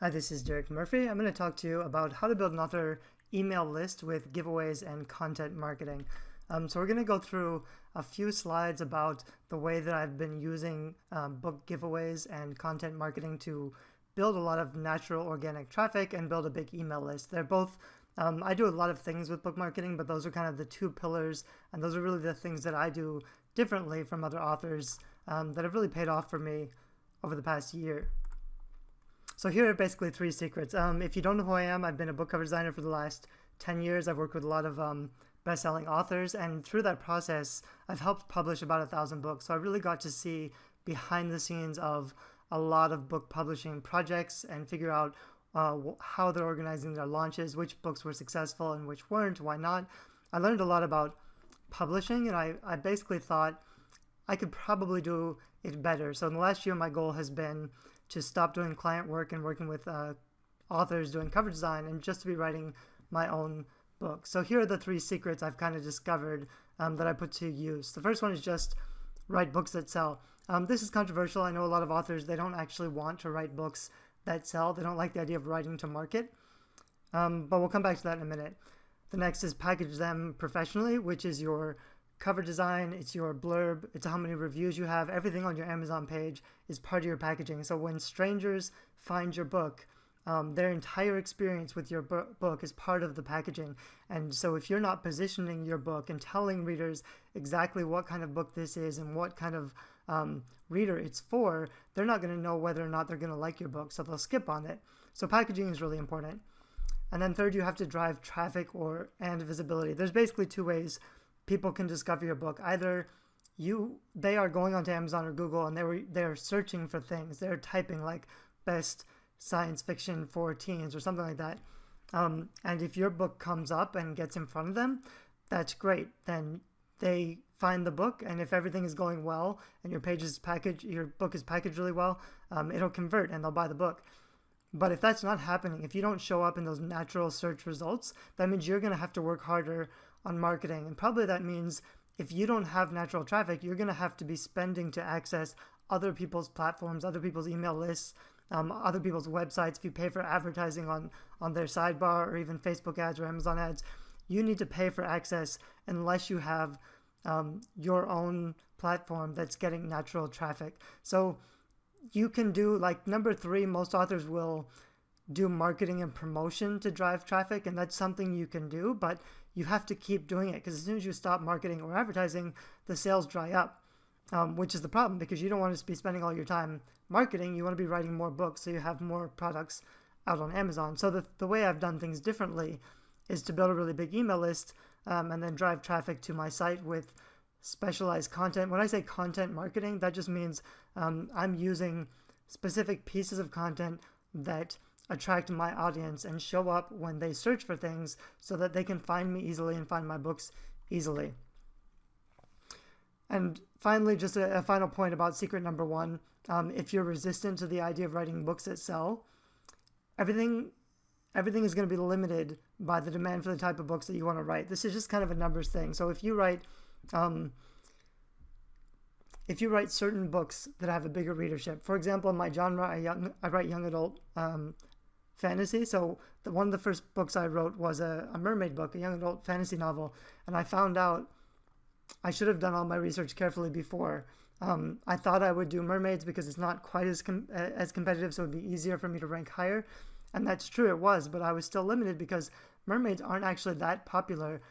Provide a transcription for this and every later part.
Hi, this is Derek Murphy. I'm going to talk to you about how to build an author email list with giveaways and content marketing. So we're going to go through a few slides about the way that I've been using book giveaways and content marketing to build a lot of natural organic traffic and build a big email list. They're both, I do a lot of things with book marketing, but those are kind of the two pillars, and those are really the things that I do differently from other authors that have really paid off for me over the past year. So here are basically three secrets. If you don't know who I am, I've been a book cover designer for the last 10 years. I've worked with a lot of best-selling authors, and through that process, I've helped publish about 1,000 books. So I really got to see behind the scenes of a lot of book publishing projects and figure out how they're organizing their launches, which books were successful and which weren't, why not. I learned a lot about publishing, and I basically thought I could probably do it better. So in the last year, my goal has been to stop doing client work and working with authors doing cover design and just to be writing my own book. So here are the three secrets I've kind of discovered that I put to use. The first one is just write books that sell. This is controversial. I know a lot of authors, they don't actually want to write books that sell. They don't like the idea of writing to market. But we'll come back to that in a minute. The next is package them professionally, which is your cover design, it's your blurb, it's how many reviews you have. Everything on your Amazon page is part of your packaging. So when strangers find your book, their entire experience with your book is part of the packaging. And so if you're not positioning your book and telling readers exactly what kind of book this is and what kind of reader it's for, they're not going to know whether or not they're going to like your book, so they'll skip on it. So packaging is really important. And then third, you have to drive traffic and visibility. There's basically two ways people can discover your book. Either they are going onto Amazon or Google and they're searching for things. They're typing like best science fiction for teens or something like that. And if your book comes up and gets in front of them, that's great. Then they find the book, and if everything is going well and your book is packaged really well, it'll convert and they'll buy the book. But if that's not happening, if you don't show up in those natural search results, that means you're going to have to work harder on marketing. And probably that means if you don't have natural traffic, you're going to have to be spending to access other people's platforms, other people's email lists, other people's websites. If you pay for advertising on their sidebar or even Facebook ads or Amazon ads, you need to pay for access unless you have your own platform that's getting natural traffic. So you can do, like number three, most authors will do marketing and promotion to drive traffic, and that's something you can do, but you have to keep doing it, because as soon as you stop marketing or advertising, the sales dry up, which is the problem, because you don't want to be spending all your time marketing. You want to be writing more books so you have more products out on Amazon. So the way I've done things differently is to build a really big email list and then drive traffic to my site with specialized content. When I say content marketing, that just means I'm using specific pieces of content that attract my audience and show up when they search for things so that they can find me easily and find my books easily. And finally, just a final point about secret number one. If you're resistant to the idea of writing books that sell, everything is going to be limited by the demand for the type of books that you want to write. This is just kind of a numbers thing. So if you write certain books that have a bigger readership, for example, in my genre, I write young adult fantasy. So one of the first books I wrote was a mermaid book, a young adult fantasy novel, and I found out I should have done all my research carefully before. I thought I would do mermaids because it's not quite as competitive, so it would be easier for me to rank higher. And that's true, it was, but I was still limited because mermaids aren't actually that popular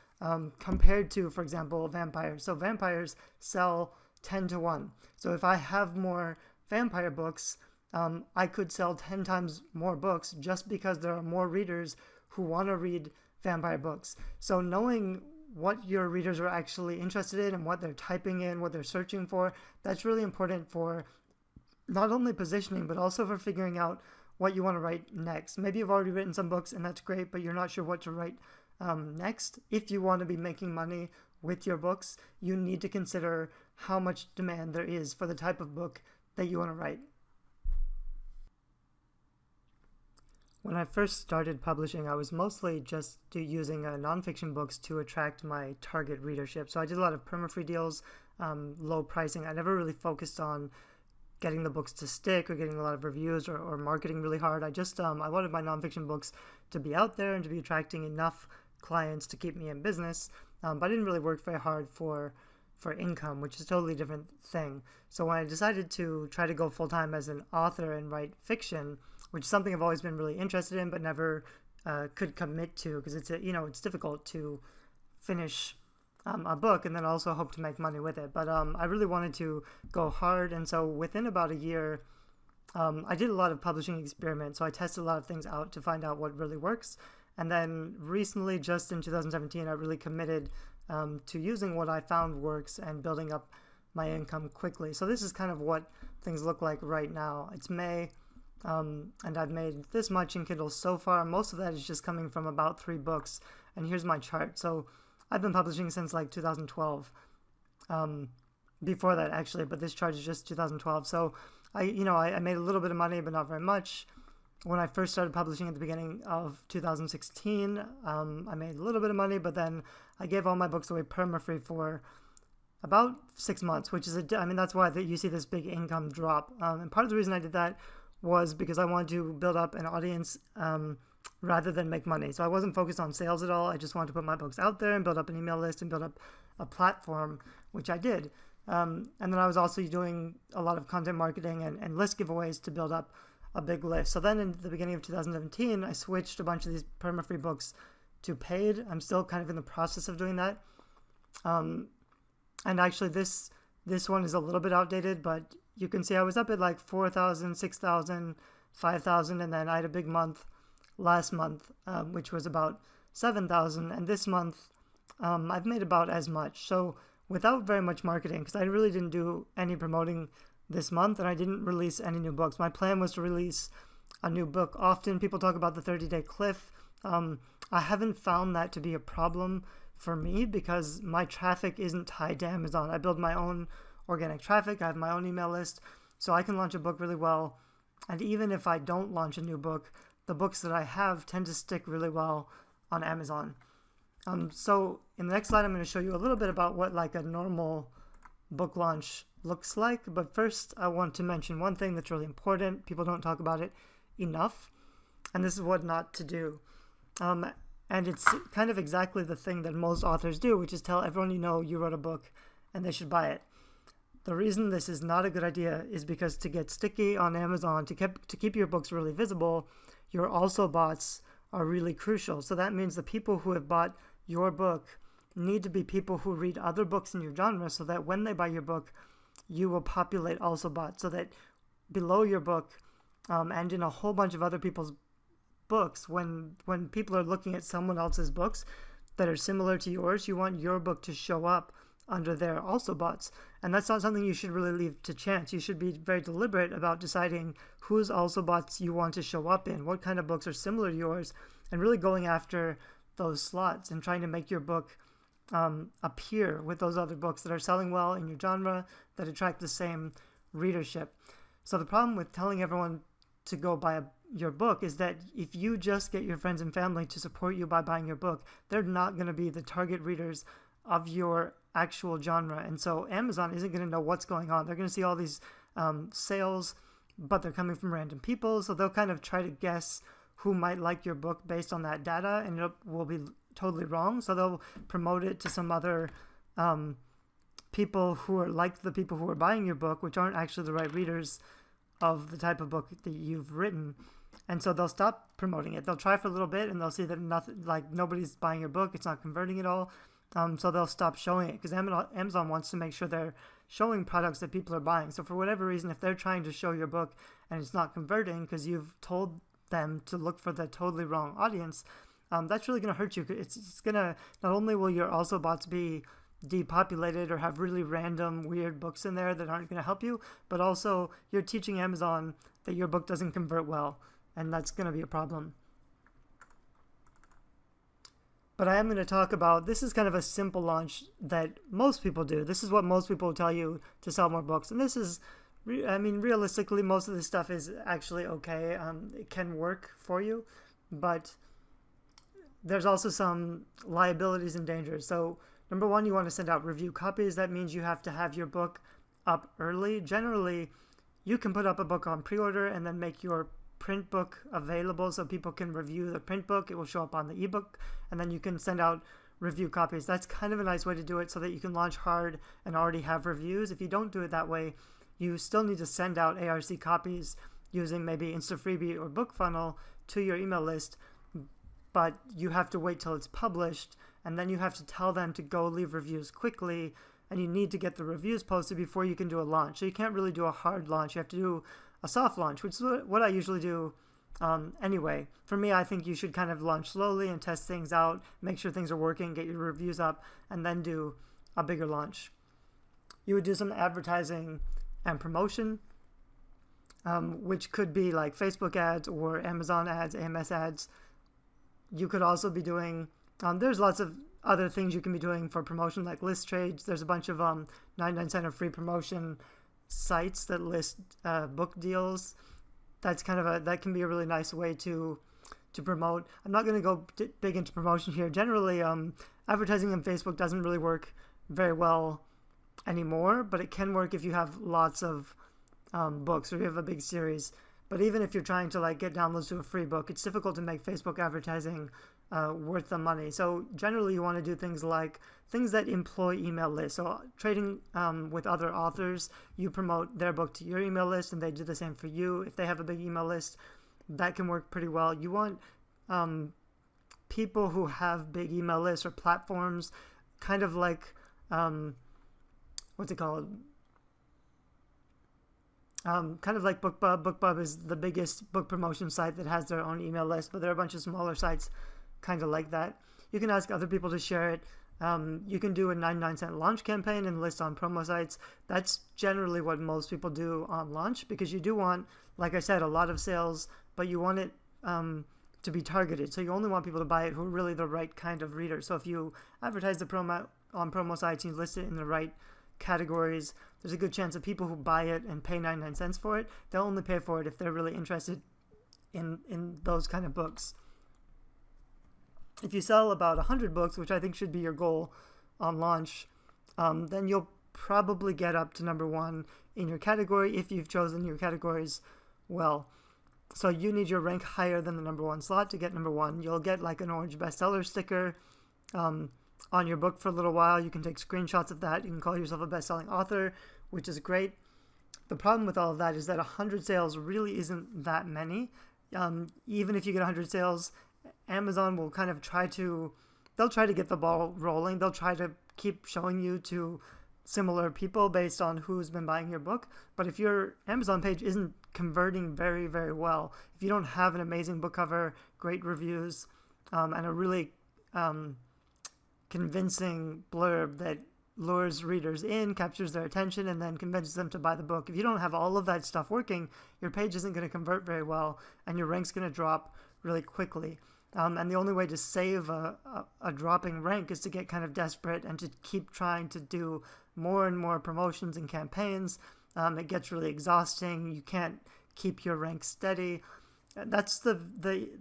compared to, for example, vampires. So vampires sell 10 to 1. So if I have more vampire books, I could sell 10 times more books just because there are more readers who want to read vampire books. So knowing what your readers are actually interested in and what they're typing in, what they're searching for, that's really important for not only positioning, but also for figuring out what you want to write next. Maybe you've already written some books and that's great, but you're not sure what to write next. If you want to be making money with your books, you need to consider how much demand there is for the type of book that you want to write. When I first started publishing, I was mostly just using nonfiction books to attract my target readership. So I did a lot of perma-free deals, low pricing. I never really focused on getting the books to stick or getting a lot of reviews or marketing really hard. I just I wanted my nonfiction books to be out there and to be attracting enough clients to keep me in business, but I didn't really work very hard for income, which is a totally different thing. So when I decided to try to go full-time as an author and write fiction, which is something I've always been really interested in but never could commit to, because it's difficult to finish a book and then also hope to make money with it. But I really wanted to go hard, and so within about a year, I did a lot of publishing experiments. So I tested a lot of things out to find out what really works. And then recently, just in 2017, I really committed to using what I found works and building up my income quickly. So this is kind of what things look like right now. It's May, and I've made this much in Kindle so far. Most of that is just coming from about 3 books. And here's my chart. So I've been publishing since like 2012. Before that actually, but this chart is just 2012. So I made a little bit of money, but not very much. When I first started publishing at the beginning of 2016, I made a little bit of money, but then I gave all my books away perma-free for about 6 months, which is that's why you see this big income drop. And part of the reason I did that was because I wanted to build up an audience rather than make money. So I wasn't focused on sales at all. I just wanted to put my books out there and build up an email list and build up a platform, which I did. And then I was also doing a lot of content marketing and list giveaways to build up a big list. So then in the beginning of 2017, I switched a bunch of these perma-free books to paid. I'm still kind of in the process of doing that. And actually this one is a little bit outdated, but you can see I was up at like 4,000, 6,000, 5,000, and then I had a big month last month, which was about 7,000. And this month, I've made about as much. So without very much marketing, because I really didn't do any promoting this month, and I didn't release any new books. My plan was to release a new book. Often people talk about the 30-day cliff. I haven't found that to be a problem for me because my traffic isn't tied to Amazon. I build my own organic traffic. I have my own email list, so I can launch a book really well. And even if I don't launch a new book, the books that I have tend to stick really well on Amazon. So in the next slide, I'm going to show you a little bit about what like a normal book launch looks like. But first, I want to mention one thing that's really important. People don't talk about it enough, and this is what not to do. And it's kind of exactly the thing that most authors do, which is tell everyone you wrote a book and they should buy it. The reason this is not a good idea is because to get sticky on Amazon, to keep your books really visible, your also bots are really crucial. So that means the people who have bought your book need to be people who read other books in your genre, so that when they buy your book, you will populate also bots, so that below your book and in a whole bunch of other people's books, when people are looking at someone else's books that are similar to yours, you want your book to show up under their also bots. And that's not something you should really leave to chance. You should be very deliberate about deciding whose also bots you want to show up in, what kind of books are similar to yours, and really going after those slots and trying to make your book appear with those other books that are selling well in your genre, that attract the same readership. So the problem with telling everyone to go buy your book is that if you just get your friends and family to support you by buying your book, they're not going to be the target readers of your actual genre. And so Amazon isn't going to know what's going on. They're going to see all these sales, but they're coming from random people. So they'll kind of try to guess who might like your book based on that data, and it will be totally wrong. So they'll promote it to some other people who are like the people who are buying your book, which aren't actually the right readers of the type of book that you've written. And so they'll stop promoting it. They'll try for a little bit and they'll see that nobody's buying your book. It's not converting at all. So they'll stop showing it because Amazon wants to make sure they're showing products that people are buying. So for whatever reason, if they're trying to show your book and it's not converting because you've told them to look for the totally wrong audience, that's really going to hurt you. It's going to, not only will your also bots be depopulated or have really random weird books in there that aren't going to help you, but also you're teaching Amazon that your book doesn't convert well, and that's going to be a problem. But I am going to talk about, this is kind of a simple launch that most people do. This is what most people will tell you to sell more books. And this is, realistically, most of this stuff is actually okay. It can work for you, but there's also some liabilities and dangers. So number one, you want to send out review copies. That means you have to have your book up early. Generally, you can put up a book on pre-order and then make your print book available so people can review the print book. It will show up on the ebook, and then you can send out review copies. That's kind of a nice way to do it so that you can launch hard and already have reviews. If you don't do it that way, you still need to send out ARC copies using maybe InstaFreebie or BookFunnel to your email list, but you have to wait till it's published, and then you have to tell them to go leave reviews quickly, and you need to get the reviews posted before you can do a launch. So you can't really do a hard launch. You have to do a soft launch, which is what I usually do anyway. For me, I think you should kind of launch slowly and test things out, make sure things are working, get your reviews up, and then do a bigger launch. You would do some advertising and promotion, which could be like Facebook ads or Amazon ads, AMS ads. You could also be doing, there's lots of other things you can be doing for promotion, like list trades. There's a bunch of 99-cent or free promotion sites that list book deals. That's kind of that can be a really nice way to promote. I'm not going to go big into promotion here. Generally, advertising on Facebook doesn't really work very well anymore, but it can work if you have lots of books or you have a big series. But even if you're trying to like get downloads to a free book, it's difficult to make Facebook advertising worth the money. So generally you want to do things like things that employ email lists. So trading with other authors, you promote their book to your email list and they do the same for you. If they have a big email list, that can work pretty well. You want people who have big email lists or platforms, kind of like, what's it called? Kind of like BookBub. BookBub is the biggest book promotion site that has their own email list, but there are a bunch of smaller sites kind of like that. You can ask other people to share it. You can do a 99-cent launch campaign and list on promo sites. That's generally what most people do on launch, because you do want, like I said, a lot of sales, but you want it to be targeted. So you only want people to buy it who are really the right kind of reader. So if you advertise the promo on promo sites and you list it in the right categories, there's a good chance that people who buy it and pay 99 cents for it, they'll only pay for it if they're really interested in those kind of books. If you sell about 100 books, which I think should be your goal on launch, then you'll probably get up to number 1 in your category if you've chosen your categories well. So you need your rank higher than the number 1 slot to get number 1. You'll get like an orange bestseller sticker on your book for a little while. You can take screenshots of that. You can call yourself a best-selling author, which is great. The problem with all of that is that 100 sales really isn't that many. Even if you get 100 sales, Amazon will kind of they'll try to get the ball rolling. They'll try to keep showing you to similar people based on who's been buying your book. But if your Amazon page isn't converting very, very well, if you don't have an amazing book cover, great reviews, and a really convincing blurb that lures readers in, captures their attention, and then convinces them to buy the book. If you don't have all of that stuff working, your page isn't going to convert very well, and your rank's going to drop really quickly. And the only way to save a dropping rank is to get kind of desperate and to keep trying to do more and more promotions and campaigns. It gets really exhausting. You can't keep your rank steady. That's the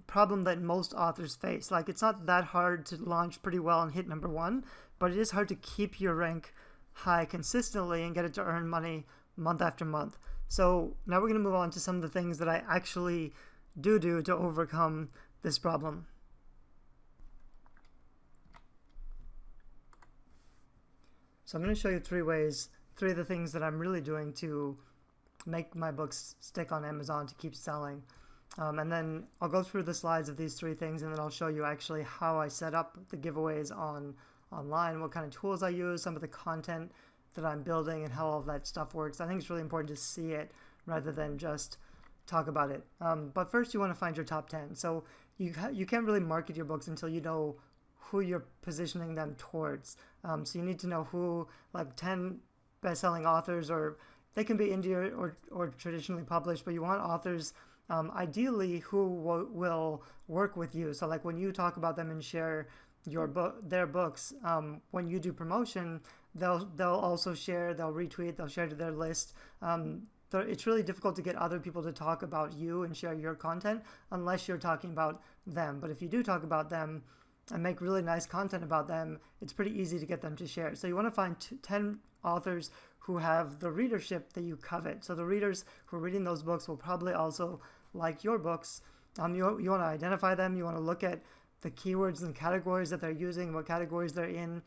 problem that most authors face. Like, it's not that hard to launch pretty well and hit number 1, but it is hard to keep your rank high consistently and get it to earn money month after month. So now we're going to move on to some of the things that I actually do to overcome this problem. So I'm going to show you 3 of the things that I'm really doing to make my books stick on Amazon to keep selling. And then I'll go through the slides of these 3 things, and then I'll show you actually how I set up the giveaways online, what kind of tools I use, some of the content that I'm building, and how all of that stuff works. I think it's really important to see it rather than just talk about it. But first you want to find your top 10. So you can't really market your books until you know who you're positioning them towards. So you need to know who, like 10 best-selling authors, or they can be indie or traditionally published, but you want authors ideally who will work with you. So like when you talk about them and share their books, when you do promotion, they'll also share, they'll retweet, they'll share to their list. It's really difficult to get other people to talk about you and share your content unless you're talking about them. But if you do talk about them and make really nice content about them, it's pretty easy to get them to share. So you want to find 10 authors who have the readership that you covet. So the readers who are reading those books will probably also like your books. You want to identify them. You want to look at the keywords and categories that they're using, what categories they're in.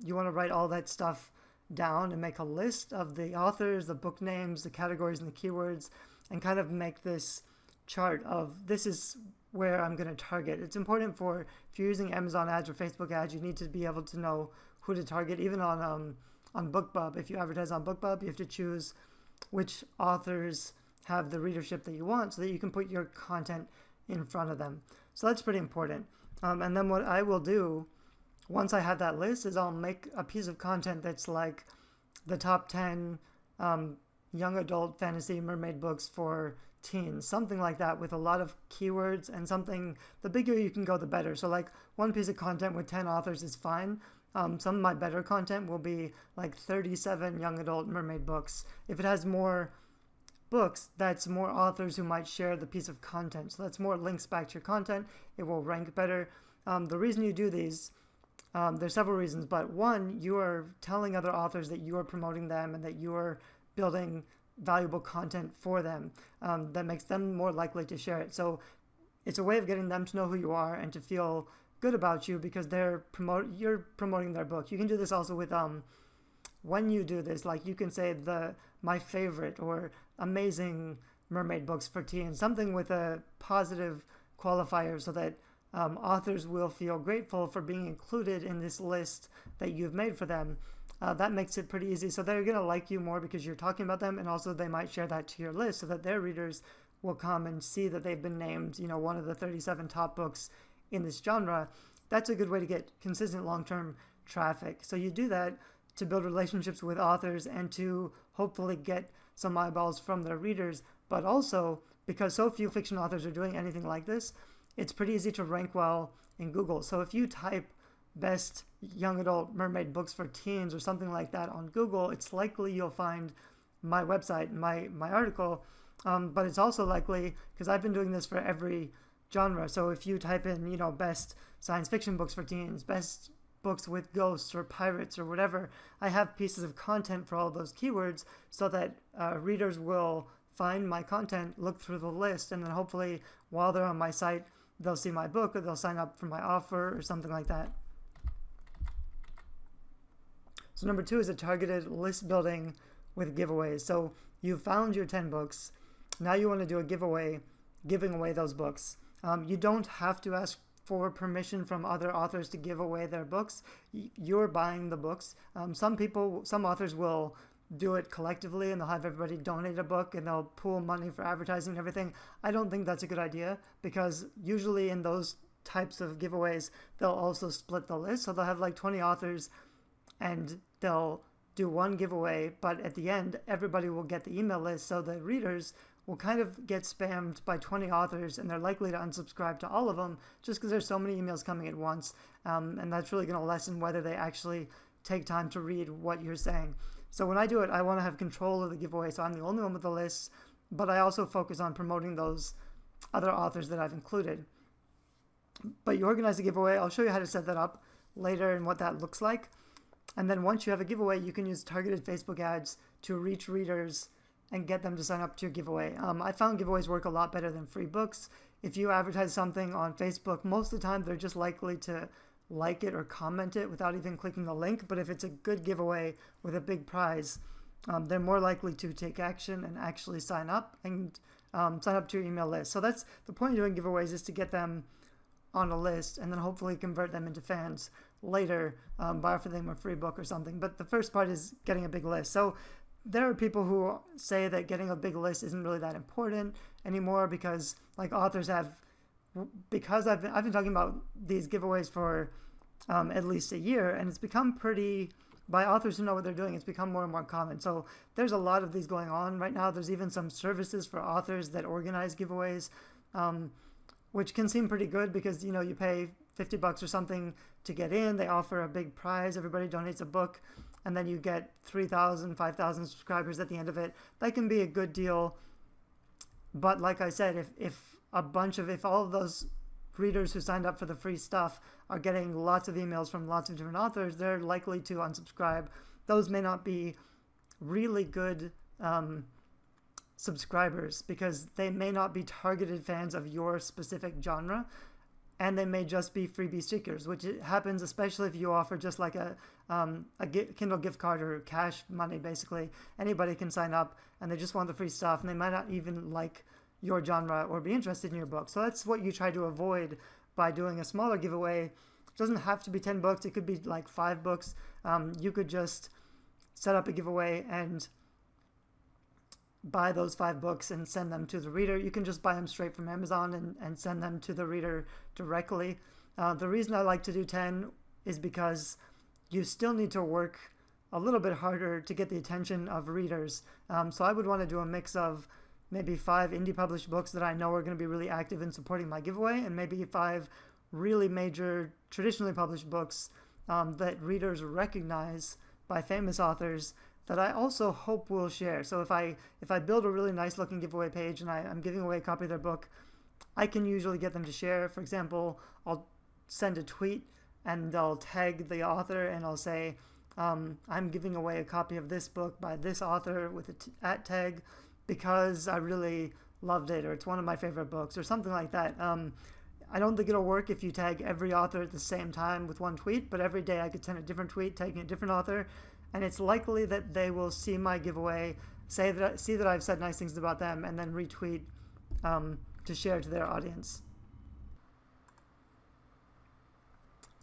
You want to write all that stuff down and make a list of the authors, the book names, the categories, and the keywords, and kind of make this chart of this is where I'm going to target. It's important if you're using Amazon ads or Facebook ads, you need to be able to know who to target. Even on BookBub, if you advertise on BookBub, you have to choose which authors have the readership that you want so that you can put your content in front of them. So that's pretty important. And then what I will do once I have that list is I'll make a piece of content that's like the top 10 young adult fantasy mermaid books for teens, something like that, with a lot of keywords and something. The bigger you can go, the better. So like one piece of content with 10 authors is fine. Some of my better content will be like 37 young adult mermaid books. If it has more books, that's more authors who might share the piece of content. So that's more links back to your content. It will rank better. The reason you do these, there's several reasons, but one, you are telling other authors that you are promoting them and that you are building valuable content for them. That makes them more likely to share it. So it's a way of getting them to know who you are and to feel good about you because you're promoting their book. You can do this also with when you do this, like you can say my favorite or amazing mermaid books for teens, something with a positive qualifier so that authors will feel grateful for being included in this list that you've made for them. That makes it pretty easy. So they're going to like you more because you're talking about them, and also they might share that to your list so that their readers will come and see that they've been named, one of the 37 top books in this genre. That's a good way to get consistent long-term traffic. So you do that to build relationships with authors and to hopefully get some eyeballs from their readers, but also because so few fiction authors are doing anything like this, it's pretty easy to rank well in Google. So if you type best young adult mermaid books for teens or something like that on Google, it's likely you'll find my website, my article, but it's also likely, because I've been doing this for every genre. So if you type in, best science fiction books for teens, best books with ghosts or pirates or whatever, I have pieces of content for all those keywords so that readers will find my content, look through the list, and then hopefully while they're on my site, they'll see my book or they'll sign up for my offer or something like that. So number 2 is a targeted list building with giveaways. So you've found your 10 books. Now you want to do a giveaway, giving away those books. You don't have to ask for permission from other authors to give away their books. You're buying the books. Some authors will do it collectively and they'll have everybody donate a book and they'll pool money for advertising and everything. I don't think that's a good idea because usually in those types of giveaways, they'll also split the list. So they'll have like 20 authors and they'll do one giveaway, but at the end, everybody will get the email list. So the readers will kind of get spammed by 20 authors and they're likely to unsubscribe to all of them just because there's so many emails coming at once. And that's really going to lessen whether they actually take time to read what you're saying. So when I do it, I want to have control of the giveaway. So I'm the only one with the list, but I also focus on promoting those other authors that I've included. But you organize a giveaway. I'll show you how to set that up later and what that looks like. And then once you have a giveaway, you can use targeted Facebook ads to reach readers and get them to sign up to your giveaway. I found giveaways work a lot better than free books. If you advertise something on Facebook, most of the time they're just likely to like it or comment it without even clicking the link. But if it's a good giveaway with a big prize, they're more likely to take action and actually sign up and sign up to your email list. So that's the point of doing giveaways, is to get them on a list and then hopefully convert them into fans later by offering them a free book or something. But the first part is getting a big list. So there are people who say that getting a big list isn't really that important anymore because like authors have, because I've been talking about these giveaways for at least a year, and it's become pretty, by authors who know what they're doing, it's become more and more common. So there's a lot of these going on right now. There's even some services for authors that organize giveaways, which can seem pretty good because, you pay $50 or something to get in. They offer a big prize. Everybody donates a book, and then you get 3,000, 5,000 subscribers at the end of it. That can be a good deal. But like I said, if all of those readers who signed up for the free stuff are getting lots of emails from lots of different authors, they're likely to unsubscribe. Those may not be really good subscribers, because they may not be targeted fans of your specific genre, and they may just be freebie stickers, which happens especially if you offer just like a Kindle gift card or cash money. Basically, anybody can sign up and they just want the free stuff, and they might not even like your genre or be interested in your book. So that's what you try to avoid by doing a smaller giveaway. It doesn't have to be 10 books. It could be like 5 books. You could just set up a giveaway and buy those 5 books and send them to the reader. You can just buy them straight from Amazon and send them to the reader directly. The reason I like to do 10 is because you still need to work a little bit harder to get the attention of readers. So I would want to do a mix of maybe 5 indie published books that I know are going to be really active in supporting my giveaway, and maybe 5 really major traditionally published books that readers recognize by famous authors that I also hope will share. So if I build a really nice looking giveaway page and I'm giving away a copy of their book, I can usually get them to share. For example, I'll send a tweet and I'll tag the author and I'll say, I'm giving away a copy of this book by this author with an @ tag because I really loved it, or it's one of my favorite books, or something like that. I don't think it'll work if you tag every author at the same time with one tweet, but every day I could send a different tweet tagging a different author, and it's likely that they will see my giveaway, see that I've said nice things about them, and then retweet to share to their audience.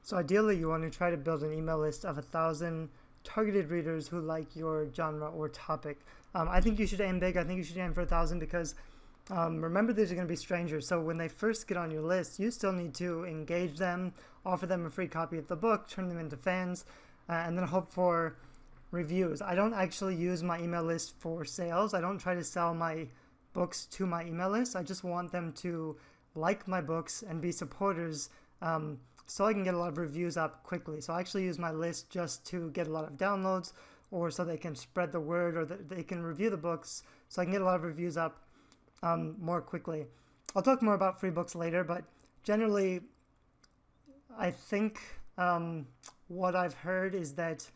So ideally, you want to try to build an email list of 1,000 targeted readers who like your genre or topic. I think you should aim big. I think you should aim for 1,000 because remember, these are going to be strangers. So when they first get on your list, you still need to engage them, offer them a free copy of the book, turn them into fans, and then hope for reviews. I don't actually use my email list for sales. I don't try to sell my books to my email list. I just want them to like my books and be supporters, so I can get a lot of reviews up quickly. So I actually use my list just to get a lot of downloads, or so they can spread the word, or that they can review the books so I can get a lot of reviews up more quickly. I'll talk more about free books later, but generally I think what I've heard is that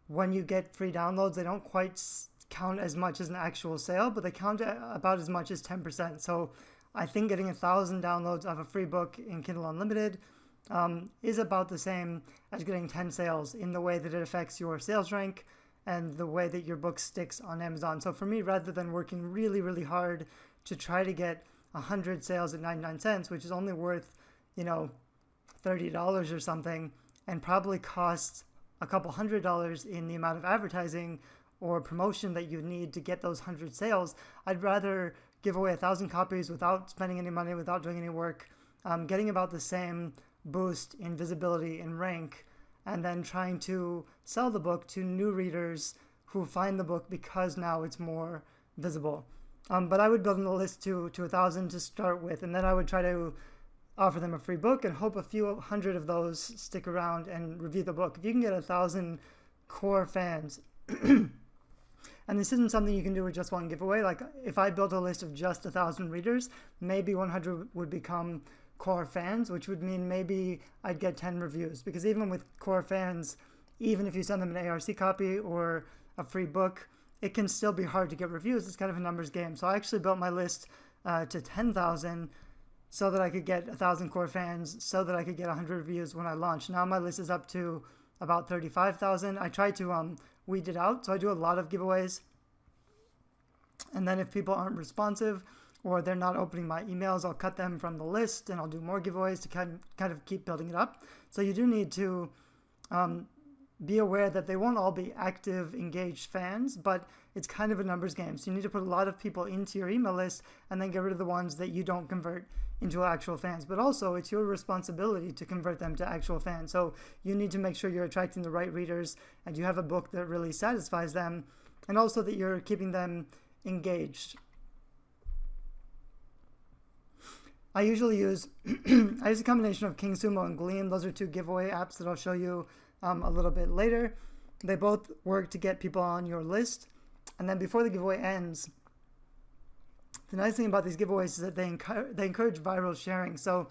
when you get free downloads, they don't quite count as much as an actual sale, but they count about as much as 10%. So I think getting 1,000 downloads of a free book in Kindle Unlimited is about the same as getting 10 sales in the way that it affects your sales rank and the way that your book sticks on Amazon. So for me, rather than working really, really hard to try to get 100 sales at 99 cents, which is only worth, $30 or something, and probably costs a couple $100 in the amount of advertising or promotion that you need to get those 100 sales, I'd rather give away 1,000 copies without spending any money, without doing any work, getting about the same boost in visibility and rank, and then trying to sell the book to new readers who find the book because now it's more visible. But I would build a list to 1,000 to start with, and then I would try to offer them a free book and hope a few hundred of those stick around and review the book. If you can get 1,000 core fans, and this isn't something you can do with just one giveaway. Like if I built a list of just 1,000 readers, maybe 100 would become core fans, which would mean maybe I'd get 10 reviews. Because even with core fans, even if you send them an ARC copy or a free book, it can still be hard to get reviews. It's kind of a numbers game. So I actually built my list to 10,000 so that I could get 1,000 core fans, so that I could get 100 reviews when I launched. Now my list is up to about 35,000. I try to weed it out, so I do a lot of giveaways. And then if people aren't responsive or they're not opening my emails, I'll cut them from the list and I'll do more giveaways to kind of keep building it up. So you do need to be aware that they won't all be active, engaged fans, but it's kind of a numbers game. So you need to put a lot of people into your email list and then get rid of the ones that you don't convert into actual fans. But also it's your responsibility to convert them to actual fans. So you need to make sure you're attracting the right readers and you have a book that really satisfies them, and also that you're keeping them engaged. I usually use a combination of King Sumo and Gleam. Those are 2 giveaway apps that I'll show you a little bit later. They both work to get people on your list. And then before the giveaway ends, the nice thing about these giveaways is that they encourage viral sharing. So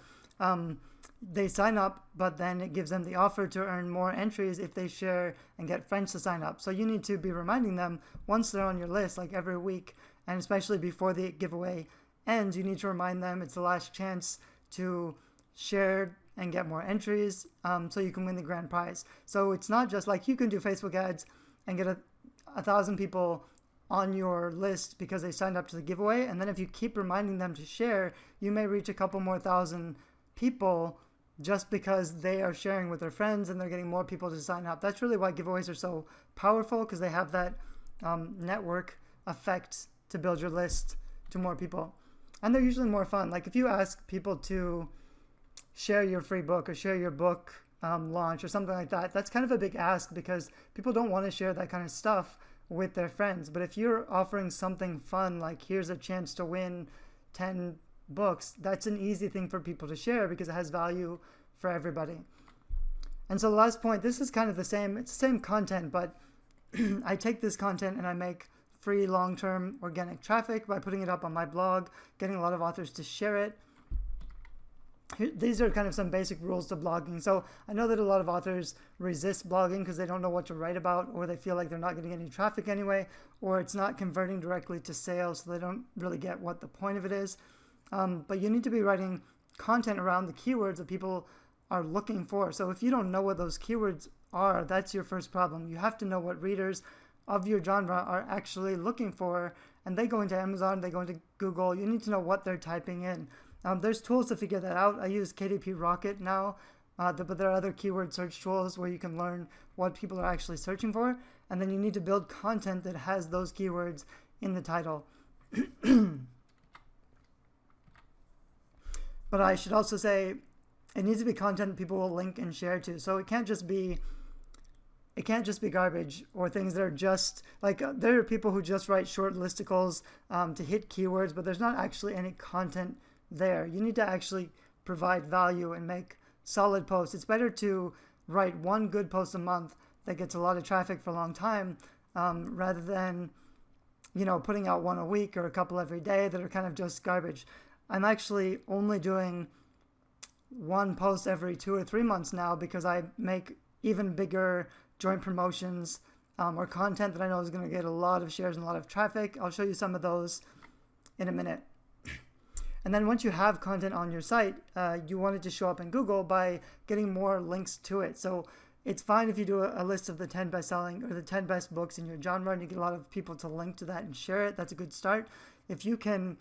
they sign up, but then it gives them the offer to earn more entries if they share and get friends to sign up. So you need to be reminding them once they're on your list, like every week, and especially before the giveaway ends, you need to remind them it's the last chance to share and get more entries, so you can win the grand prize. So it's not just like you can do Facebook ads and get 1,000 people on your list because they signed up to the giveaway, and then if you keep reminding them to share, you may reach a couple more thousand people just because they are sharing with their friends and they're getting more people to sign up. That's really why giveaways are so powerful, because they have that network effect to build your list to more people. And they're usually more fun. Like if you ask people to share your free book or share your book launch or something like that, that's kind of a big ask because people don't want to share that kind of stuff with their friends. But if you're offering something fun, like here's a chance to win 10 books, that's an easy thing for people to share because it has value for everybody. And so the last point, this is kind of the same, it's the same content, but I take this content and I make free long-term organic traffic by putting it up on my blog, getting a lot of authors to share it. These are kind of some basic rules to blogging. So I know that a lot of authors resist blogging because they don't know what to write about, or they feel like they're not getting any traffic anyway, or it's not converting directly to sales, so they don't really get what the point of it is. But you need to be writing content around the keywords that people are looking for. So if you don't know what those keywords are, that's your first problem. You have to know what readers of your genre are actually looking for, and they go into Amazon, they go into Google. You need to know what they're typing in. There's tools to figure that out. I use KDP Rocket now, but there are other keyword search tools where you can learn what people are actually searching for, and then you need to build content that has those keywords in the title. But I should also say it needs to be content that people will link and share to. So it can't just be garbage or things that are just like, there are people who just write short listicles to hit keywords, but there's not actually any content there. You need to actually provide value and make solid posts. It's better to write one good post a month that gets a lot of traffic for a long time, rather than, putting out one a week or a couple every day that are kind of just garbage. I'm actually only doing one post every 2 or 3 months now because I make even bigger joint promotions or content that I know is going to get a lot of shares and a lot of traffic. I'll show you some of those in a minute. And then once you have content on your site, you want it to show up in Google by getting more links to it. So it's fine if you do a list of the 10 best-selling or the 10 best books in your genre and you get a lot of people to link to that and share it. That's a good start. If you can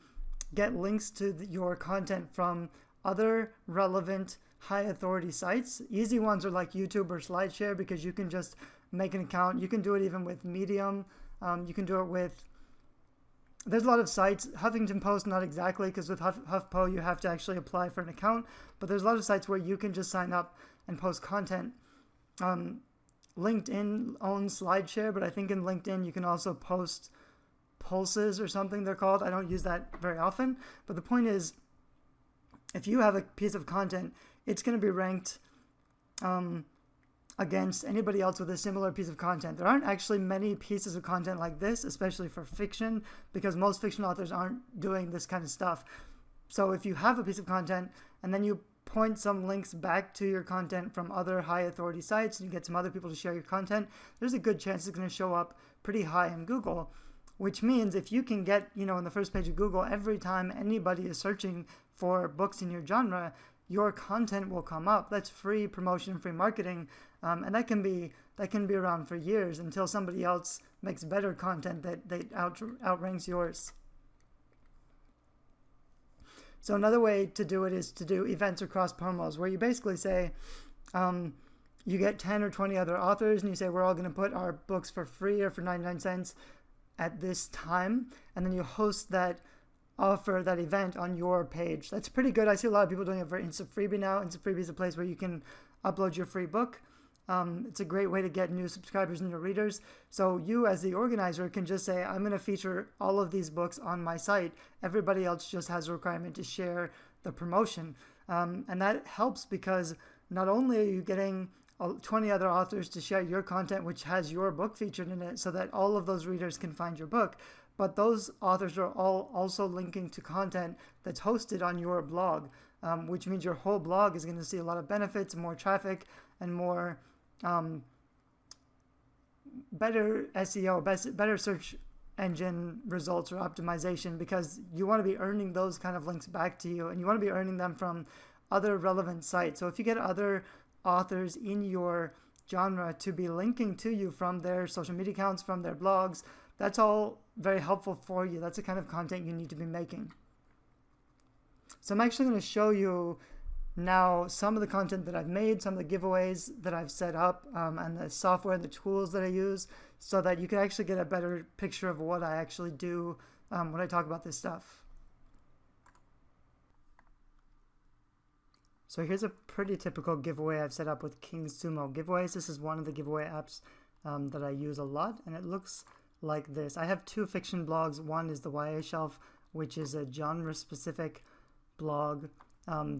get links to your content from other relevant high authority sites, easy ones are like YouTube or SlideShare because you can just make an account. You can do it even with Medium. You can do it with, there's a lot of sites. Huffington Post, not exactly, because with HuffPo you have to actually apply for an account, but there's a lot of sites where you can just sign up and post content. LinkedIn owns SlideShare, but I think in LinkedIn you can also post pulses or something they're called. I don't use that very often, but the point is, if you have a piece of content, it's going to be ranked against anybody else with a similar piece of content. There aren't actually many pieces of content like this, especially for fiction, because most fiction authors aren't doing this kind of stuff. So if you have a piece of content and then you point some links back to your content from other high authority sites and you get some other people to share your content, there's a good chance it's going to show up pretty high in Google, which means if you can get, in the first page of Google every time anybody is searching for books in your genre, your content will come up. That's free promotion, free marketing, and that can be around for years until somebody else makes better content that outranks yours. So another way to do it is to do events or cross promos, where you basically say, you get 10 or 20 other authors and you say, we're all going to put our books for free or for 99 cents at this time, and then you host that offer, that event on your page. That's pretty good. I see a lot of people doing it for Instant Freebie now. Instant Freebie is a place where you can upload your free book. It's a great way to get new subscribers and new readers. So you as the organizer can just say, I'm going to feature all of these books on my site. Everybody else just has a requirement to share the promotion. And that helps because not only are you getting 20 other authors to share your content, which has your book featured in it, so that all of those readers can find your book, but those authors are all also linking to content that's hosted on your blog, which means your whole blog is going to see a lot of benefits, more traffic, and more better SEO, better search engine results or optimization, because you want to be earning those kind of links back to you, and you want to be earning them from other relevant sites. So if you get other authors in your genre to be linking to you from their social media accounts, from their blogs, that's all very helpful for you. That's the kind of content you need to be making. So I'm actually going to show you now some of the content that I've made, some of the giveaways that I've set up, and the software and the tools that I use, so that you can actually get a better picture of what I actually do when I talk about this stuff. So here's a pretty typical giveaway I've set up with King Sumo Giveaways. This is one of the giveaway apps that I use a lot, and it looks like this. I have two fiction blogs. One is the YA Shelf, which is a genre-specific blog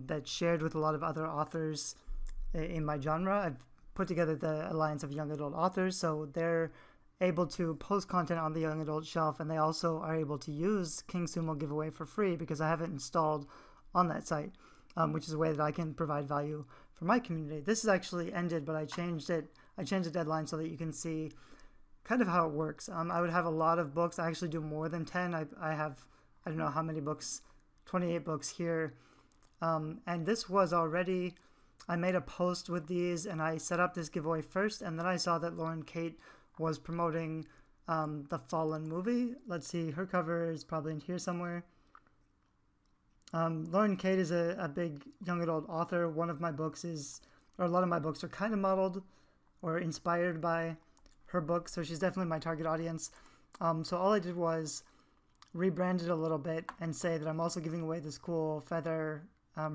that's shared with a lot of other authors in my genre. I've put together the Alliance of Young Adult Authors, so they're able to post content on the Young Adult Shelf, and they also are able to use King Sumo Giveaway for free because I have it installed on that site, which is a way that I can provide value for my community. This is actually ended, but I changed it. I changed the deadline so that you can see kind of how it works. I would have a lot of books. I actually do more than 10. I have, I don't know how many books, 28 books here. And this was already, I made a post with these and I set up this giveaway first, and then I saw that Lauren Kate was promoting the Fallen movie. Let's see, her cover is probably in here somewhere. Lauren Kate is a big young adult author. One of my books is, or a lot of my books are kind of modeled or inspired by her book, so she's definitely my target audience. So all I did was rebrand it a little bit and say that I'm also giving away this cool feather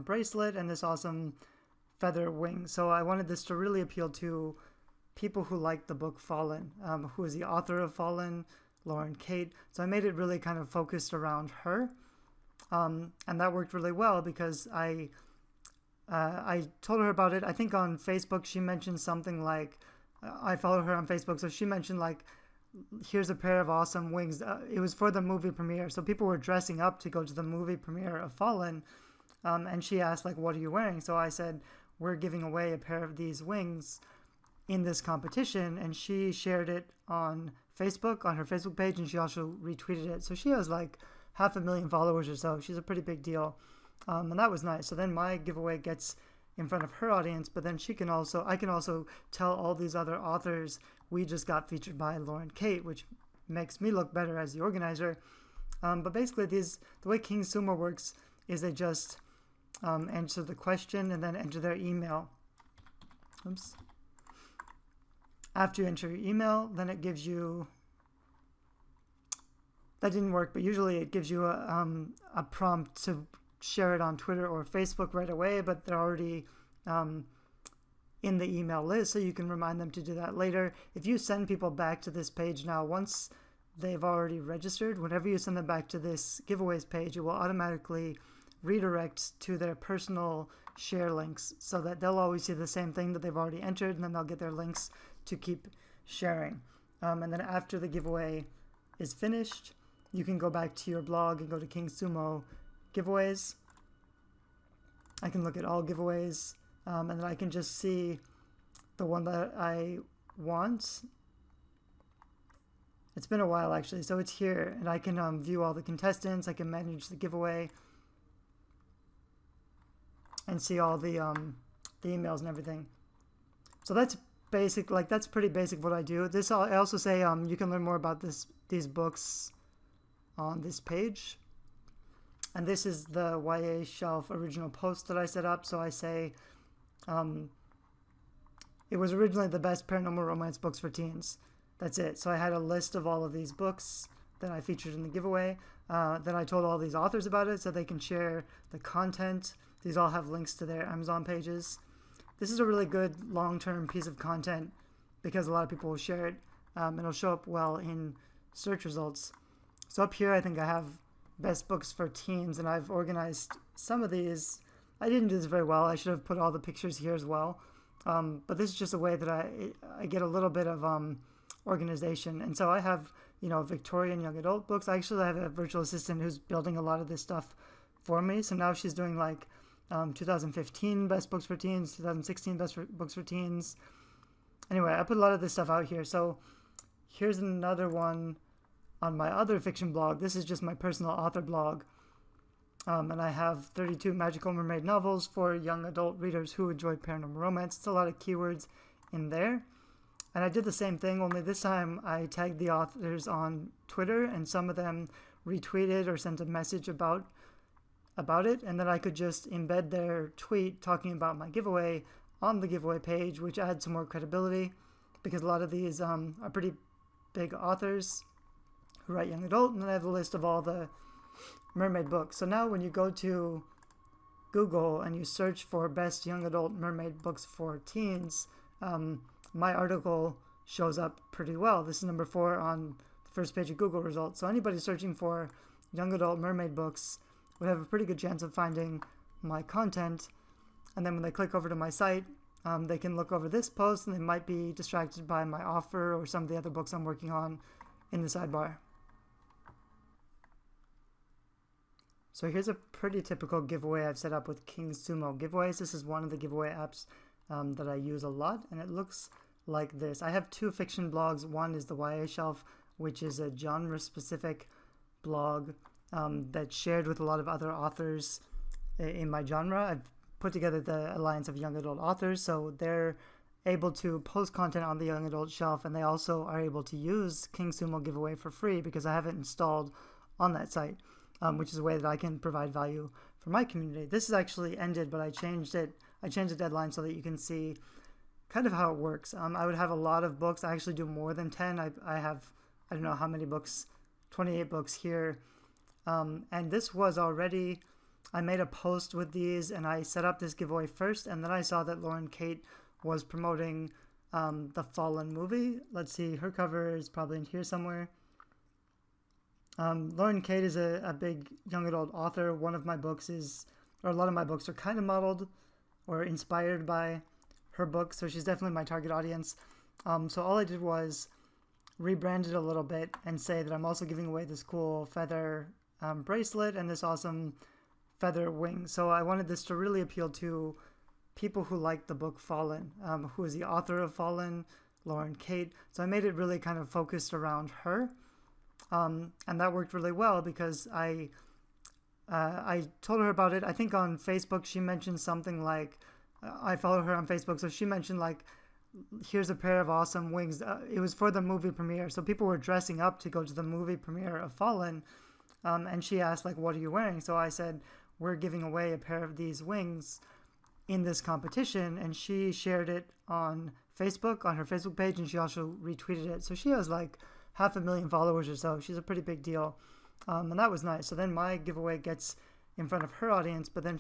bracelet and this awesome feather wing. So I wanted this to really appeal to people who like the book Fallen, who is the author of Fallen, Lauren Kate. So I made it really kind of focused around her. And that worked really well because I told her about it. I think on Facebook she mentioned something like, I follow her on Facebook, so she mentioned like, here's a pair of awesome wings. It was for the movie premiere, so people were dressing up to go to the movie premiere of Fallen, and she asked like, what are you wearing? So I said, we're giving away a pair of these wings in this competition, and she shared it on Facebook, on her Facebook page, and she also retweeted it. So she has like 500,000 followers or so. She's a pretty big deal, and that was nice. So then my giveaway gets in front of her audience, but then I can also tell all these other authors, we just got featured by Lauren Kate, which makes me look better as the organizer. But basically the way King Sumo works is they just answer the question and then enter their email. Oops. After you enter your email, then it gives you, that didn't work, but usually it gives you a prompt to share it on Twitter or Facebook right away, but they're already in the email list, so you can remind them to do that later. If you send people back to this page now, once they've already registered, whenever you send them back to this giveaways page, it will automatically redirect to their personal share links so that they'll always see the same thing that they've already entered, and then they'll get their links to keep sharing. And then after the giveaway is finished, you can go back to your blog and go to King Sumo Giveaways. I can look at all giveaways, and then I can just see the one that I want. It's been a while actually, so it's here, and I can view all the contestants. I can manage the giveaway and see all the emails and everything. So that's basic, like that's pretty basic what I do. This I also say you can learn more about these books on this page. And this is the YA Shelf original post that I set up. So I say, it was originally the best paranormal romance books for teens. That's it. So I had a list of all of these books that I featured in the giveaway. Then I told all these authors about it so they can share the content. These all have links to their Amazon pages. This is a really good long-term piece of content because a lot of people will share it. It'll show up well in search results. So up here, I think I have best books for teens, and I've organized some of these. I didn't do this very well. I should have put all the pictures here as well. But this is just a way that I get a little bit of organization. And so I have Victorian young adult books. I actually have a virtual assistant who's building a lot of this stuff for me. So now she's doing like 2015 best books for teens, 2016 books for teens. Anyway, I put a lot of this stuff out here. So here's another one on my other fiction blog. This is just my personal author blog. And I have 32 magical mermaid novels for young adult readers who enjoy paranormal romance. It's a lot of keywords in there. And I did the same thing, only this time I tagged the authors on Twitter, and some of them retweeted or sent a message about it, and then I could just embed their tweet talking about my giveaway on the giveaway page, which adds some more credibility, because a lot of these are pretty big authors who write young adult, and then I have a list of all the mermaid books. So now when you go to Google and you search for best young adult mermaid books for teens, my article shows up pretty well. This is number 4 on the first page of Google results. So anybody searching for young adult mermaid books would have a pretty good chance of finding my content. And then when they click over to my site, they can look over this post and they might be distracted by my offer or some of the other books I'm working on in the sidebar. So here's a pretty typical giveaway I've set up with King Sumo giveaways. This is one of the giveaway apps that I use a lot, and it looks like this. I have 2 fiction blogs. One is the YA Shelf, which is a genre-specific blog that's shared with a lot of other authors in my genre. I've put together the Alliance of Young Adult Authors, so they're able to post content on the Young Adult Shelf, and they also are able to use King Sumo giveaway for free because I have it installed on that site, which is a way that I can provide value for my community. This is actually ended, but I changed it. I changed the deadline so that you can see kind of how it works. I would have a lot of books. I actually do more than 10. I have, I don't know how many books, 28 books here. And this was already, I made a post with these and I set up this giveaway first, and then I saw that Lauren Kate was promoting the Fallen movie. Let's see, her cover is probably in here somewhere. Lauren Kate is a big young adult author. One of my books is, or a lot of my books are kind of modeled or inspired by her book, so she's definitely my target audience. So all I did was rebrand it a little bit and say that I'm also giving away this cool feather bracelet and this awesome feather wing. So I wanted this to really appeal to people who like the book Fallen, who is the author of Fallen, Lauren Kate. So I made it really kind of focused around her. And that worked really well because I told her about it. I think on Facebook she mentioned something like, I follow her on Facebook, so she mentioned like, here's a pair of awesome wings. It was for the movie premiere, so people were dressing up to go to the movie premiere of Fallen, and she asked like, what are you wearing? So I said, we're giving away a pair of these wings in this competition, and she shared it on Facebook, on her Facebook page, and she also retweeted it. So she has like 500,000 followers or so. She's a pretty big deal, and that was nice. So then my giveaway gets in front of her audience, but then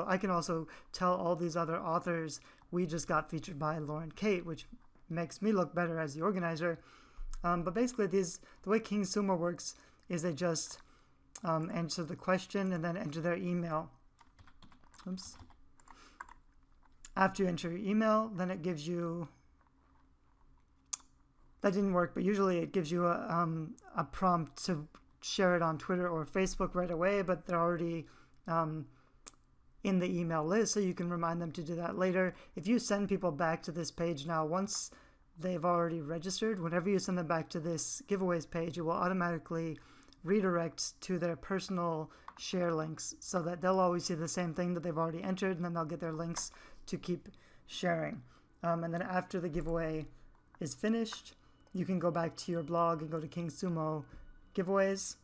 I can also tell all these other authors we just got featured by Lauren Kate, which makes me look better as the organizer. But basically the way King Sumo works is they just answer the question and then enter their email. Oops. After you enter your email, then it gives you, that didn't work, but usually it gives you a prompt to share it on Twitter or Facebook right away, but they're already in the email list, so you can remind them to do that later. If you send people back to this page now, once they've already registered, whenever you send them back to this giveaways page, it will automatically redirect to their personal share links so that they'll always see the same thing that they've already entered, and then they'll get their links to keep sharing. And then after the giveaway is finished, you can go back to your blog and go to King Sumo giveaways.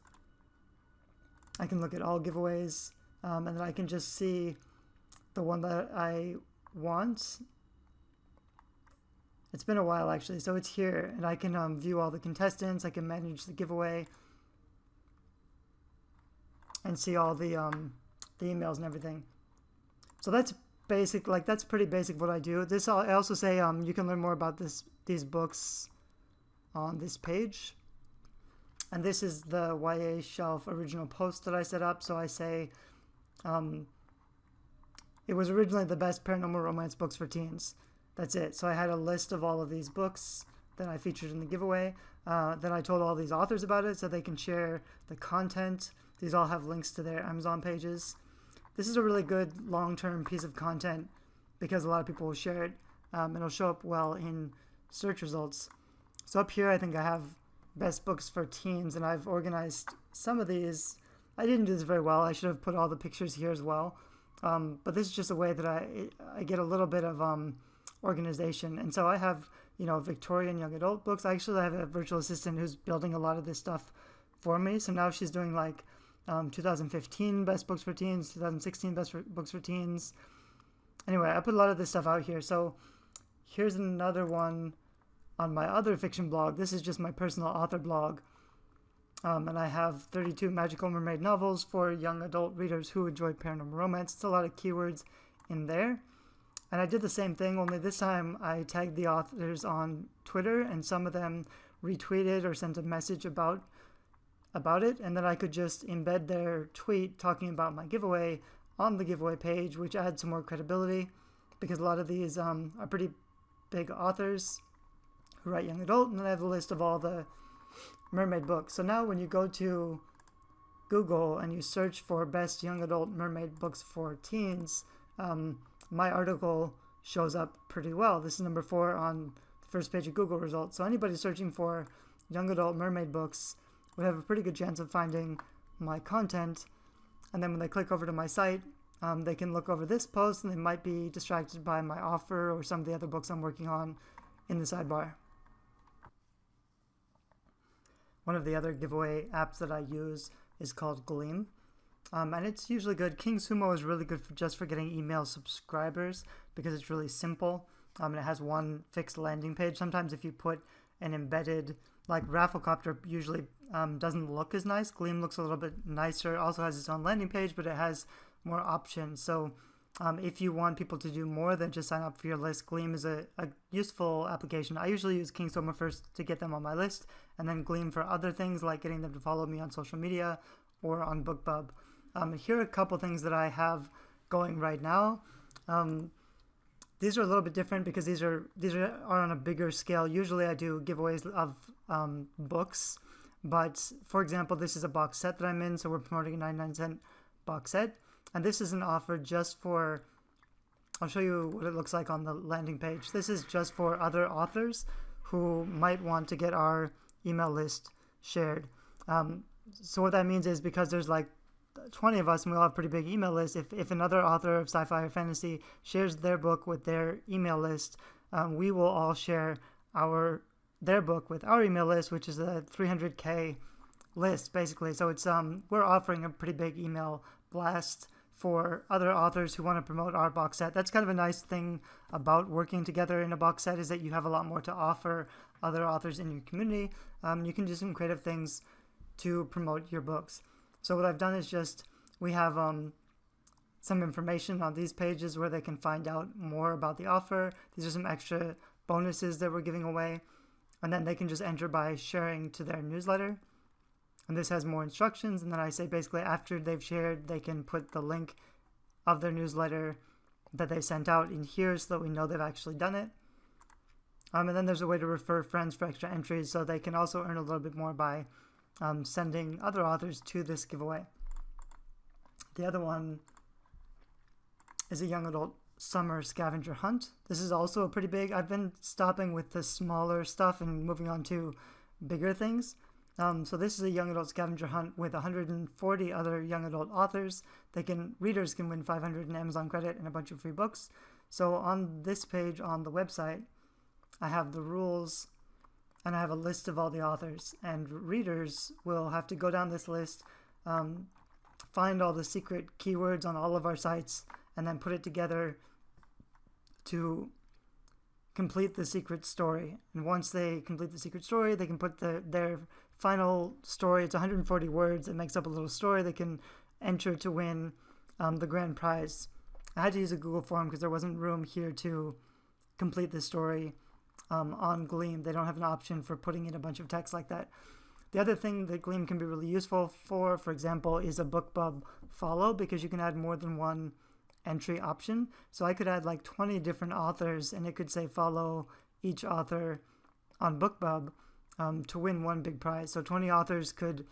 I can look at all giveaways, and then I can just see the one that I want. It's been a while actually, so it's here, and I can view all the contestants. I can manage the giveaway and see all the emails and everything. So that's basic, like that's pretty basic what I do. This I also say you can learn more about these books on this page. And this is the YA Shelf original post that I set up. So I say it was originally the best paranormal romance books for teens. That's it. So I had a list of all of these books that I featured in the giveaway. then I told all these authors about it so they can share the content. These all have links to their Amazon pages. This is a really good long-term piece of content because a lot of people will share it. It'll show up well in search results. So up here I think I have best books for teens, and I've organized some of these. I didn't do this very well. I should have put all the pictures here as well. But this is just a way that I get a little bit of organization. And so I have, Victorian young adult books. Actually, I have a virtual assistant who's building a lot of this stuff for me. So now she's doing like 2015 best books for teens, 2016 books for teens. Anyway, I put a lot of this stuff out here. So here's another one on my other fiction blog. This is just my personal author blog. And I have 32 magical mermaid novels for young adult readers who enjoy paranormal romance. It's a lot of keywords in there. And I did the same thing, only this time I tagged the authors on Twitter, and some of them retweeted or sent a message about it, and then I could just embed their tweet talking about my giveaway on the giveaway page, which adds some more credibility because a lot of these are pretty big authors who write young adult, and then I have a list of all the mermaid books. So now when you go to Google and you search for best young adult mermaid books for teens, my article shows up pretty well. This is number 4 on the first page of Google results. So anybody searching for young adult mermaid books would have a pretty good chance of finding my content. And then when they click over to my site, they can look over this post and they might be distracted by my offer or some of the other books I'm working on in the sidebar. One of the other giveaway apps that I use is called Gleam. And it's usually good. King Sumo is really good just for getting email subscribers because it's really simple. And it has one fixed landing page. Sometimes if you put an embedded, like Rafflecopter usually doesn't look as nice. Gleam looks a little bit nicer. It also has its own landing page, but it has more options. So if you want people to do more than just sign up for your list, Gleam is a useful application. I usually use King Sumo first to get them on my list, and then Gleam for other things like getting them to follow me on social media or on BookBub. Here are a couple things that I have going right now. These are a little bit different because these are on a bigger scale. Usually I do giveaways of books, but for example, this is a box set that I'm in, so we're promoting a 99-cent box set. And this is an offer just for, I'll show you what it looks like on the landing page. This is just for other authors who might want to get our email list shared. So what that means is because there's like 20 of us and we all have a pretty big email list, if another author of sci-fi or fantasy shares their book with their email list, we will all share their book with our email list, which is a 300K list basically. So it's we're offering a pretty big email blast for other authors who want to promote our box set. That's kind of a nice thing about working together in a box set, is that you have a lot more to offer other authors in your community. You can do some creative things to promote your books. So what I've done is just, we have some information on these pages where they can find out more about the offer. These are some extra bonuses that we're giving away. And then they can just enter by sharing to their newsletter. And this has more instructions. And then I say basically after they've shared, they can put the link of their newsletter that they sent out in here so that we know they've actually done it. And then there's a way to refer friends for extra entries, so they can also earn a little bit more by sending other authors to this giveaway. The other one is a young adult summer scavenger hunt. This is also a pretty big. I've been stopping with the smaller stuff and moving on to bigger things. So this is a young adult scavenger hunt with 140 other young adult authors. Readers can win 500 in Amazon credit and a bunch of free books. So on this page on the website, I have the rules and I have a list of all the authors, and readers will have to go down this list, find all the secret keywords on all of our sites, and then put it together to complete the secret story. And once they complete the secret story, they can put their final story. It's 140 words. It makes up a little story. They can enter to win the grand prize. I had to use a Google form because there wasn't room here to complete the story on Gleam. They don't have an option for putting in a bunch of text like that. The other thing that Gleam can be really useful for example, is a BookBub follow, because you can add more than one entry option. So I could add like 20 different authors and it could say follow each author on BookBub. to win one big prize. So 20 authors could,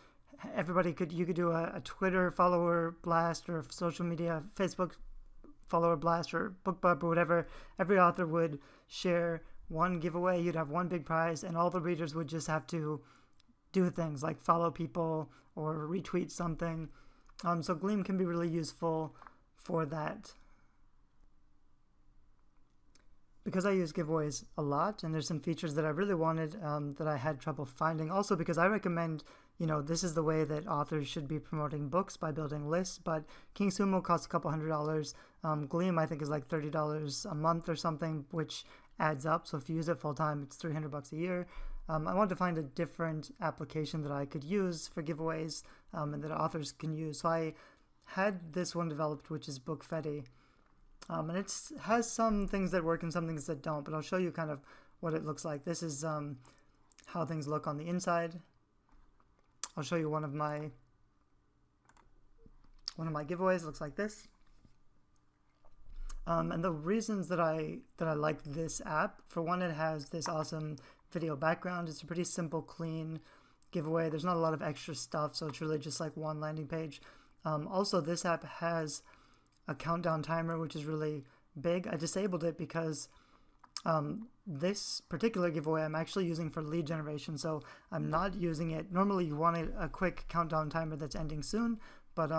you could do a Twitter follower blast or social media, Facebook follower blast or BookBub or whatever. Every author would share one giveaway. You'd have one big prize, and all the readers would just have to do things like follow people or retweet something. So Gleam can be really useful for that. Because I use giveaways a lot, and there's some features that I really wanted that I had trouble finding. Also because I recommend, this is the way that authors should be promoting books, by building lists, but King Sumo costs a couple $100. Gleam I think is like $30 a month or something, which adds up. So if you use it full time, it's $300 a year. I wanted to find a different application that I could use for giveaways and that authors can use. So I had this one developed, which is Bookfetti. And it has some things that work and some things that don't, but I'll show you kind of what it looks like. This is how things look on the inside. I'll show you one of my giveaways. It looks like this. And the reasons that I like this app, for one, it has this awesome video background. It's a pretty simple, clean giveaway. There's not a lot of extra stuff, so it's really just like one landing page. Also, this app has a countdown timer, which is really big. I disabled it because this particular giveaway I'm actually using for lead generation, so I'm not using it. Normally you want a quick countdown timer that's ending soon, but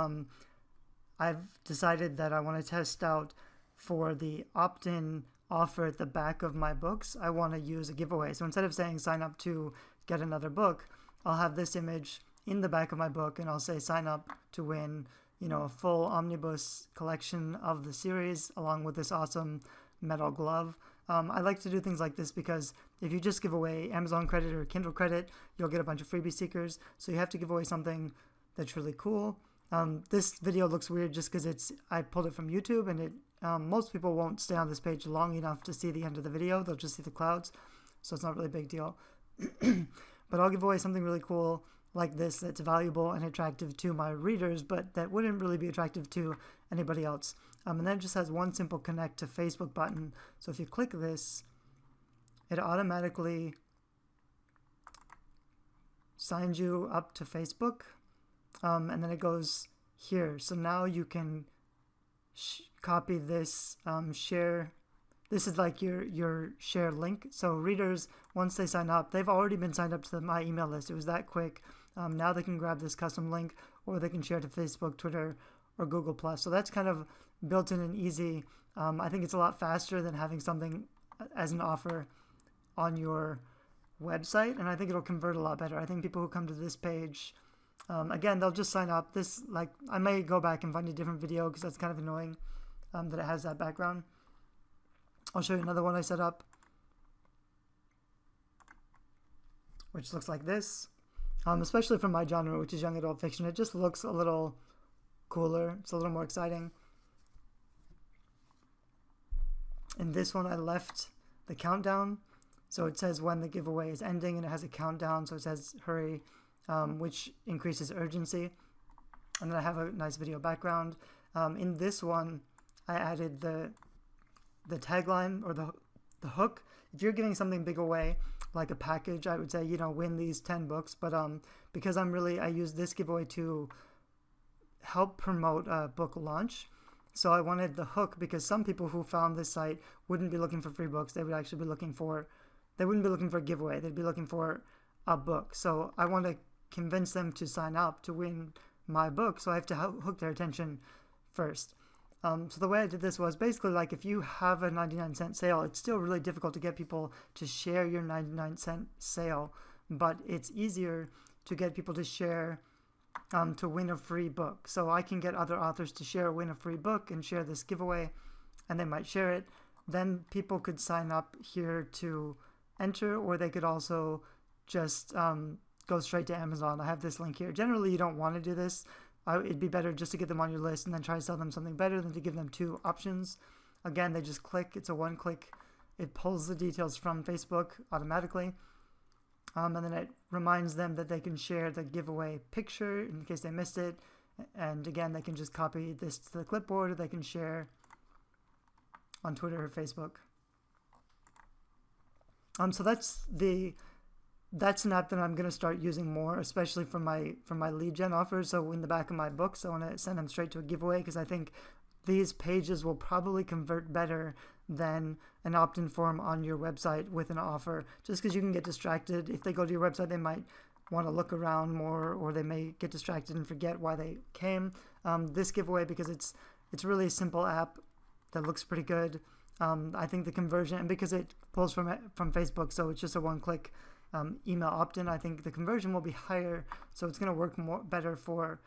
I've decided that I want to test out for the opt-in offer at the back of my books. I want to use a giveaway. So instead of saying sign up to get another book, I'll have this image in the back of my book, and I'll say sign up to win a full omnibus collection of the series along with this awesome metal glove. I like to do things like this because if you just give away Amazon credit or Kindle credit, you'll get a bunch of freebie seekers. So you have to give away something that's really cool. This video looks weird just because I pulled it from YouTube, and most people won't stay on this page long enough to see the end of the video. They'll just see the clouds, so it's not really a big deal. But I'll give away something really cool like this that's valuable and attractive to my readers, but that wouldn't really be attractive to anybody else. And then it just has one simple connect to Facebook button. So if you click this, it automatically signs you up to Facebook, and then it goes here. So now you can copy this, share. This is like your share link. So readers, once they sign up, they've already been signed up to my email list. It was that quick. Now they can grab this custom link, or they can share to Facebook, Twitter, or Google+. So that's kind of built in and easy. I think it's a lot faster than having something as an offer on your website, and I think it'll convert a lot better. I think people who come to this page, again, they'll just sign up. I may go back and find a different video because that's kind of annoying that it has that background. I'll show you another one I set up, which looks like this. Especially for my genre, which is young adult fiction, it just looks a little cooler. It's a little more exciting. In this one, I left the countdown. So it says when the giveaway is ending, and it has a countdown. So it says hurry, which increases urgency. And then I have a nice video background. In this one, I added the tagline or the hook. If you're giving something big away, like a package, I would say, win these 10 books. But because I use this giveaway to help promote a book launch. So I wanted the hook because some people who found this site wouldn't be looking for free books. They would actually be they wouldn't be looking for a giveaway. They'd be looking for a book. So I want to convince them to sign up to win my book. So I have to hook their attention first. So the way I did this was basically like if you have a 99-cent sale, it's still really difficult to get people to share your 99-cent sale, but it's easier to get people to share to win a free book. So I can get other authors to win a free book and share this giveaway, and they might share it. Then people could sign up here to enter, or they could also just go straight to Amazon. I have this link here. Generally, you don't want to do this. It'd be better just to get them on your list and then try to sell them something better than to give them two options. Again, they just click. It's a one-click. It pulls the details from Facebook automatically. And then it reminds them that they can share the giveaway picture in case they missed it. And again, they can just copy this to the clipboard, or they can share on Twitter or Facebook. So that's the that's an app that I'm going to start using more, especially for my lead gen offers. So in the back of my books, I want to send them straight to a giveaway because I think these pages will probably convert better than an opt-in form on your website with an offer, just because you can get distracted. If they go to your website, they might want to look around more, or they may get distracted and forget why they came. This giveaway, because it's really a simple app that looks pretty good. I think the conversion, and because it pulls from Facebook, so it's just a one-click email opt-in, I think the conversion will be higher, so it's going to work better for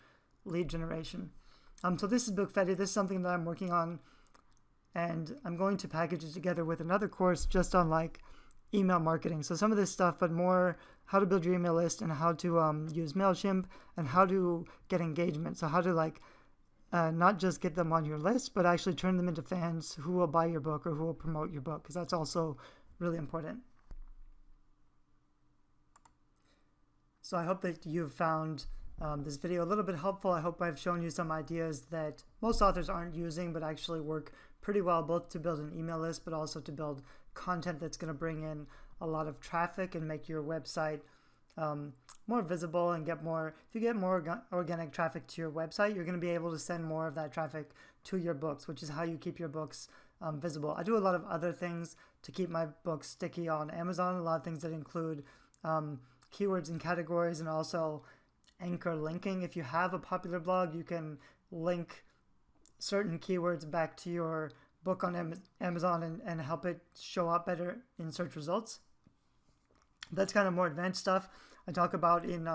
lead generation. So this is Bookfetti. This is something that I'm working on, and I'm going to package it together with another course just on like email marketing. So some of this stuff, but more how to build your email list and how to use MailChimp and how to get engagement. So how to like not just get them on your list, but actually turn them into fans who will buy your book or who will promote your book, because that's also really important. So I hope that you've found this video a little bit helpful. I hope I've shown you some ideas that most authors aren't using but actually work pretty well, both to build an email list but also to build content that's going to bring in a lot of traffic and make your website more visible and get more. If you get more organic traffic to your website, you're going to be able to send more of that traffic to your books, which is how you keep your books visible. I do a lot of other things to keep my books sticky on Amazon, a lot of things that include keywords and categories, and also anchor linking. If you have a popular blog, you can link certain keywords back to your book on Amazon and help it show up better in search results. That's kind of more advanced stuff I talk about in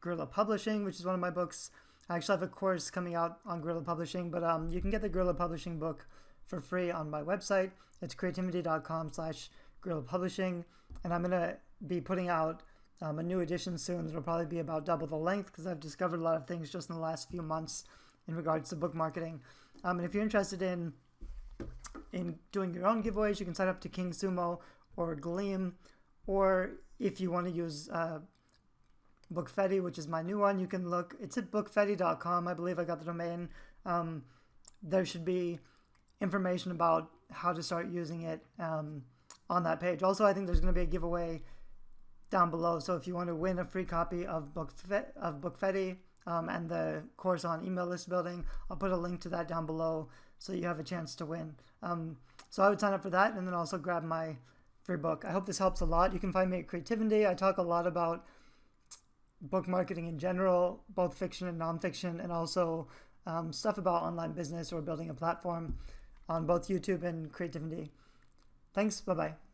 Guerrilla Publishing, which is one of my books. I actually have a course coming out on Guerrilla Publishing, but you can get the Guerrilla Publishing book for free on my website. It's creativity.com/Guerrilla Publishing, and I'm going to be putting out a new edition soon. It'll probably be about double the length because I've discovered a lot of things just in the last few months in regards to book marketing. And if you're interested in doing your own giveaways, you can sign up to King Sumo or Gleam, or if you want to use Bookfetti, which is my new one, you can look. It's at bookfetti.com. I believe I got the domain. There should be information about how to start using it on that page. Also, I think there's going to be a giveaway down below. So if you want to win a free copy of Bookfetti and the course on email list building, I'll put a link to that down below so you have a chance to win. So I would sign up for that and then also grab my free book. I hope this helps a lot. You can find me at Creativity. I talk a lot about book marketing in general, both fiction and nonfiction, and also stuff about online business or building a platform on both YouTube and Creativity. Thanks. Bye-bye.